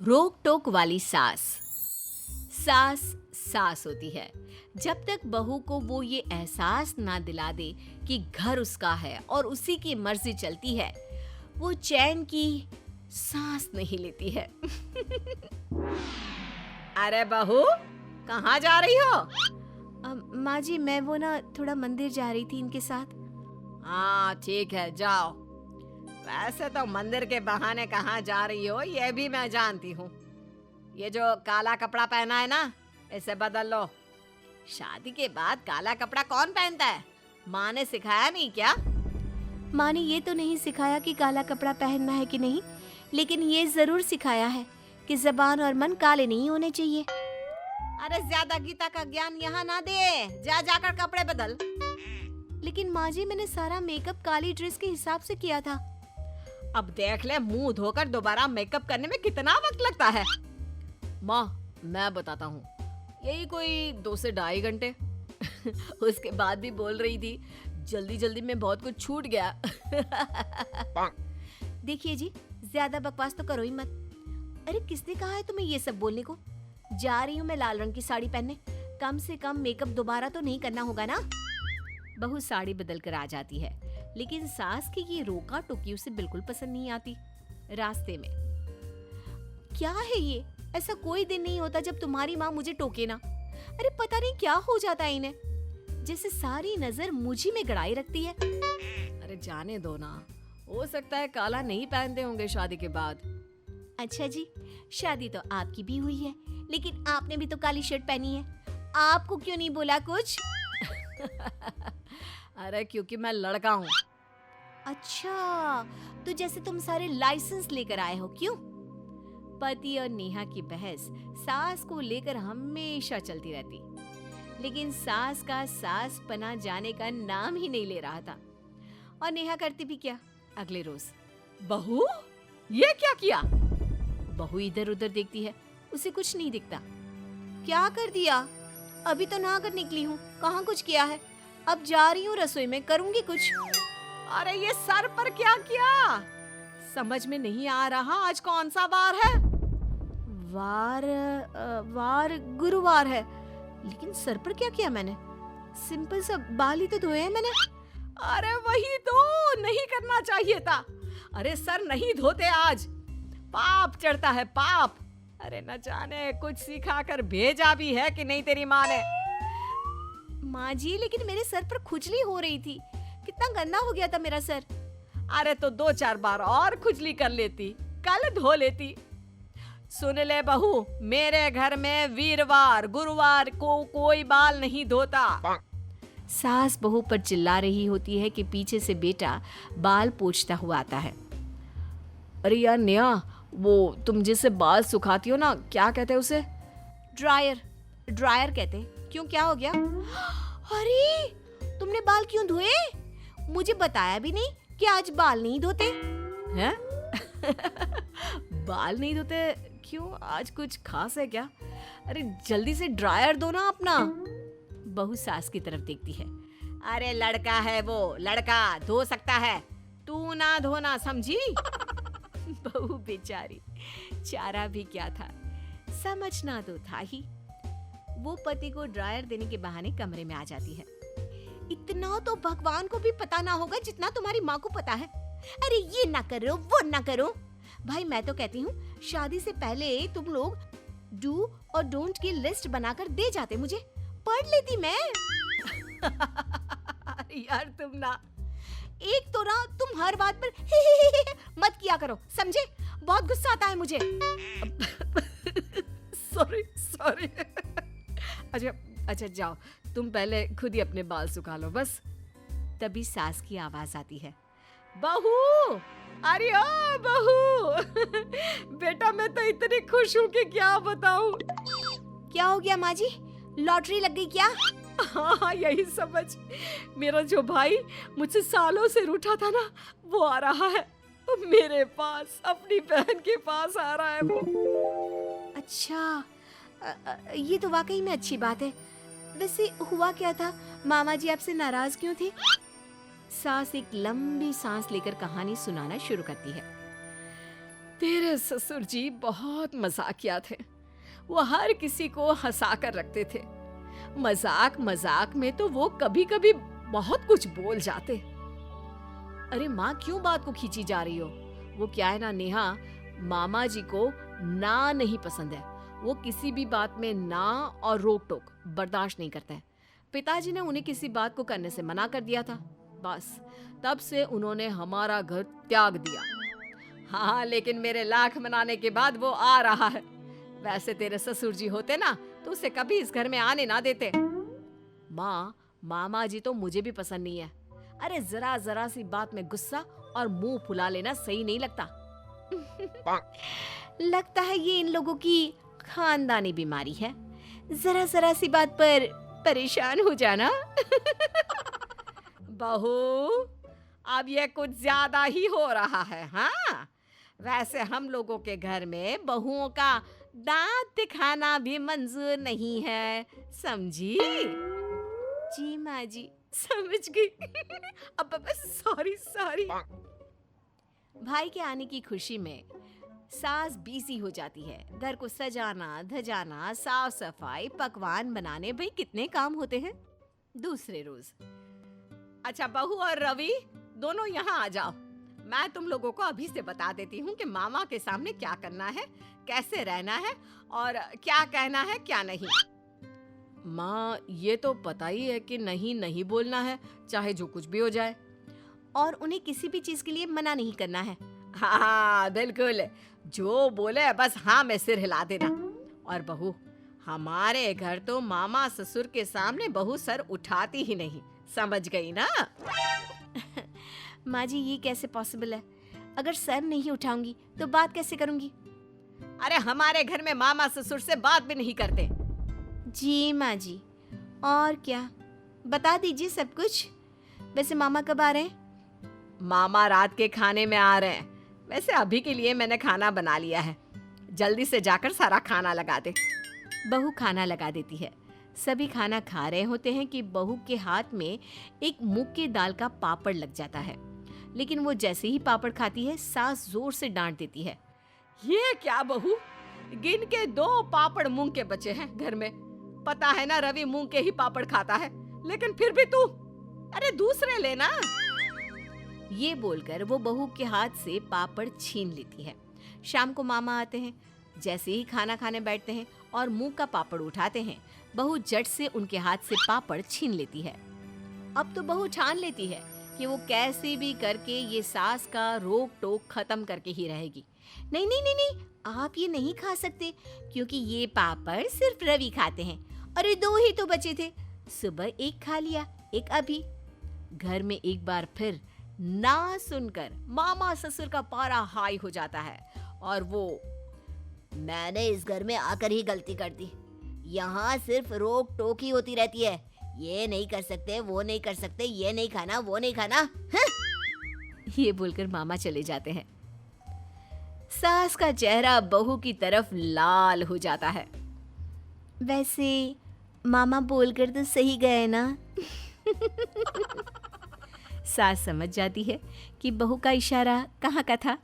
रोक टोक वाली सास। सास सास होती है जब तक बहू को वो ये एहसास ना दिला दे कि घर उसका है और उसी की मर्जी चलती है, वो चैन की सांस नहीं लेती है। अरे बहू, कहाँ जा रही हो? माँ जी, मैं वो ना थोड़ा मंदिर जा रही थी इनके साथ। हाँ ठीक है, जाओ। वैसे तो मंदिर के बहाने कहाँ जा रही हो ये भी मैं जानती हूँ। ये जो काला कपड़ा पहना है ना, इसे बदल लो। शादी के बाद काला कपड़ा कौन पहनता है? माँ ने सिखाया नहीं क्या? माँ ने ये तो नहीं सिखाया कि काला कपड़ा पहनना है कि नहीं, लेकिन ये जरूर सिखाया है कि जबान और मन काले नहीं होने चाहिए। अरे ज्यादा गीता का ज्ञान यहाँ ना दे, जा जाकर कपड़े बदल। लेकिन माँ जी, मैंने सारा मेकअप काली ड्रेस के हिसाब से किया था। अब देख ले, मुंह धोकर दोबारा मेकअप करने में कितना वक्त लगता है। माँ, मैं बताता हूँ, यही कोई 2 से ढाई घंटे। उसके बाद भी बोल रही थी जल्दी जल्दी में बहुत कुछ छूट गया। देखिए जी, ज्यादा बकवास तो करो ही मत। अरे किसने कहा है तुम्हें ये सब बोलने को? जा रही हूँ मैं लाल रंग की साड़ी पहनने, कम से कम मेकअप दोबारा तो नहीं करना होगा ना। बहू साड़ी बदल कर आ जाती है, लेकिन सास की ये रोका टोकी उसे बिल्कुल पसंद नहीं आती। रास्ते में, क्या है ये? ऐसा कोई दिन नहीं होता जब तुम्हारी माँ मुझे टोके ना। अरे पता नहीं क्या हो जाता है इन्हें, जैसे सारी नजर मुझी में गड़ाई रखती है। अरे जाने दो ना, हो सकता है काला नहीं पहनते होंगे शादी के बाद। अच्छा जी, शादी तो आपकी भी हुई है, लेकिन आपने भी तो काली शर्ट पहनी है, आपको क्यों नहीं बोला कुछ? अरे क्योंकि मैं लड़का हूँ। अच्छा, तो जैसे तुम सारे लाइसेंस लेकर आए हो, क्यों? पति और नेहा की बहस सास को लेकर हमेशा चलती रहती, लेकिन सास का सास पना जाने का नाम ही नहीं ले रहा था। और नेहा करती भी क्या? अगले रोज, बहू ये क्या किया? बहू इधर उधर देखती है, उसे कुछ नहीं दिखता। क्या कर दिया? अभी तो नहा कर निकली हूँ, कहाँ कुछ किया है? अब जा रही हूँ रसोई में, करूंगी कुछ। अरे ये सर पर क्या किया? समझ में नहीं आ रहा, आज कौन सा वार है? वार गुरुवार है, लेकिन सर पर क्या किया मैंने? सिंपल सा बाल ही तो धोए हैं मैंने। अरे वही तो नहीं करना चाहिए था। अरे सर नहीं धोते आज, पाप चढ़ता है पाप। अरे न जाने कुछ सिखा कर भेजा भी है कि नहीं तेरी माँ ने। माँ जी, लेकिन मेरे सर पर खुजली हो रही थी, कितना गंदा हो गया था मेरा सर। अरे तो 2-4 बार और खुजली कर लेती, कल धो लेती। सुन ले बहू, मेरे घर में वीरवार गुरुवार को कोई बाल नहीं धोता। सास बहू पर चिल्ला रही होती है कि पीछे से बेटा बाल पोंछता हुआ आता है। अरे यार नेहा, वो तुम जिससे बाल सुखाती हो ना, क्या कहते हैं उसे? ड्रायर। ड्रायर कहते हैं। क्यों, क्या हो गया? अरे तुमने बाल क्यों धोए? मुझे बताया भी नहीं कि आज बाल नहीं धोते हैं। बाल नहीं धोते क्यों? आज कुछ खास है क्या? अरे जल्दी से ड्रायर दो ना अपना। बहू सास की तरफ देखती है। अरे लड़का है वो, लड़का धो सकता है, तू ना धोना, समझी? बहू बेचारी, चारा भी क्या था, समझना तो था ही। वो पति को ड्रायर देने के बहाने कमरे में आ जाती है। इतना तो भगवान को भी पता ना होगा जितना तुम्हारी माँ को पता है। अरे ये ना करो, वो ना करो। भाई मैं तो कहती हूँ शादी से पहले तुम लोग डू और डोंट की लिस्ट बनाकर दे जाते, मुझे पढ़ लेती मैं। अरे यार तुम ना, एक तो ना तुम हर बात पर मत किया करो, समझे? बहुत गुस्सा आता है मुझे। Sorry sorry. अच्छा जाओ, तुम पहले खुद ही अपने बाल सुखा लो बस। तभी सास की आवाज आती है, बहू, अरे ओ बहू। बेटा मैं तो इतनी खुश हूँ कि क्या बताऊँ। क्या हो गया माँ जी, लॉटरी लग गई क्या? हाँ यही समझ। मेरा जो भाई मुझसे सालों से रूठा था ना, वो आ रहा है मेरे पास, अपनी बहन के पास आ रहा है वो। अच्छा, ये तो वाकई में अच्छी बात है। वैसे हुआ क्या था? मामा जी आपसे नाराज क्यों थे? सास एक लंबी सांस लेकर कहानी सुनाना शुरू करती है। तेरे ससुर जी बहुत मजाकिया थे। वो हर किसी को हंसा कर रखते थे। मजाक मजाक में तो वो कभी कभी बहुत कुछ बोल जाते। अरे माँ, क्यों बात को खींची जा रही हो? वो क्या है ना नेहा, मामा जी को ना नहीं पसंद है। वो किसी भी बात में ना और रोक टोक बर्दाश्त नहीं करता है। पिताजी ने उन्हें किसी बात को करने से मना कर दिया था। बस तब से उन्होंने हमारा घर त्याग दिया। हाँ, लेकिन मेरे लाख मनाने के बाद वो आ रहा है। वैसे तेरे ससुर जी होते ना तो उसे कभी इस घर में आने ना देते। माँ, मामा जी तो मुझे भी पसंद नहीं है। अरे जरा जरा सी बात में गुस्सा और मुंह फुला लेना सही नहीं लगता। लगता है ये इन लोगों की खानदानी बीमारी है, जरा जरा सी बात पर परेशान हो जाना। बहू, अब ये कुछ ज्यादा ही हो रहा है। हाँ, वैसे हम लोगों के घर में बहुओं का दांत दिखाना भी मंजूर नहीं है, समझी? जी माँ जी, समझ गई। अब सॉरी सॉरी। भाई के आने की खुशी में सास बिजी हो जाती है। घर को सजाना धजाना, साफ सफाई, पकवान बनाने, भाई कितने काम होते हैं। दूसरे रोज, अच्छा बहू और रवि दोनों यहाँ आ जाओ। मैं तुम लोगों को अभी से बता देती हूँ कि मामा के सामने क्या करना है, कैसे रहना है और क्या कहना है क्या नहीं। माँ, ये तो पता ही है कि नहीं नहीं बोलना है, चाहे जो कुछ भी हो जाए। और उन्हें किसी भी चीज के लिए मना नहीं करना है। हाँ बिल्कुल, जो बोले बस हाँ में सिर हिला देना। और बहू, हमारे घर तो मामा ससुर के सामने बहू सर उठाती ही नहीं, समझ गई ना? माँ जी, ये कैसे पॉसिबल है? अगर सर नहीं उठाऊंगी तो बात कैसे करूंगी? अरे हमारे घर में मामा ससुर से बात भी नहीं करते। जी माँ जी, और क्या, बता दीजिए सब कुछ। वैसे मामा कब आ रहे हैं? मामा रात के खाने में आ रहे हैं। वैसे अभी के लिए मैंने खाना बना लिया है, जल्दी से जाकर सारा खाना लगा दे। बहू खाना लगा देती है। सभी खाना खा रहे होते हैं कि बहू के हाथ में एक मूंग की दाल का पापड़ लग जाता है। लेकिन वो जैसे ही पापड़ खाती है, सास जोर से डांट देती है। ये क्या बहू, गिन के 2 पापड़ मूंग के बचे हैं घर में। पता है ना रवि मूंग के ही पापड़ खाता है, लेकिन फिर भी तू, अरे दूसरे लेना। ये बोलकर वो बहू के हाथ से पापड़ छीन लेती है। शाम को मामा आते हैं। जैसे ही खाना खाने बैठते हैं और मुंह का पापड़ उठाते हैं, बहू झट से उनके हाथ से पापड़ छीन लेती है। अब तो बहू ठान लेती है कि वो कैसे भी करके ये सास का रोक टोक खत्म करके ही रहेगी। नहीं नहीं नहीं नहीं, आप ये नहीं खा सकते, क्योंकि ये पापड़ सिर्फ रवि खाते हैं। अरे 2 ही तो बचे थे, सुबह एक खा लिया, एक अभी। घर में एक बार फिर ना सुनकर मामा ससुर का पारा हाई हो जाता है और वो, मैंने इस घर में आकर ही गलती कर दी। यहाँ सिर्फ रोक टोक ही होती रहती है। ये नहीं कर सकते, वो नहीं कर सकते, ये नहीं खाना, वो नहीं खाना। हाँ? ये बोलकर मामा चले जाते हैं। सास का चेहरा बहू की तरफ लाल हो जाता है। वैसे मामा बोलकर तो सही गए ना? सास समझ जाती है कि बहू का इशारा कहाँ का था।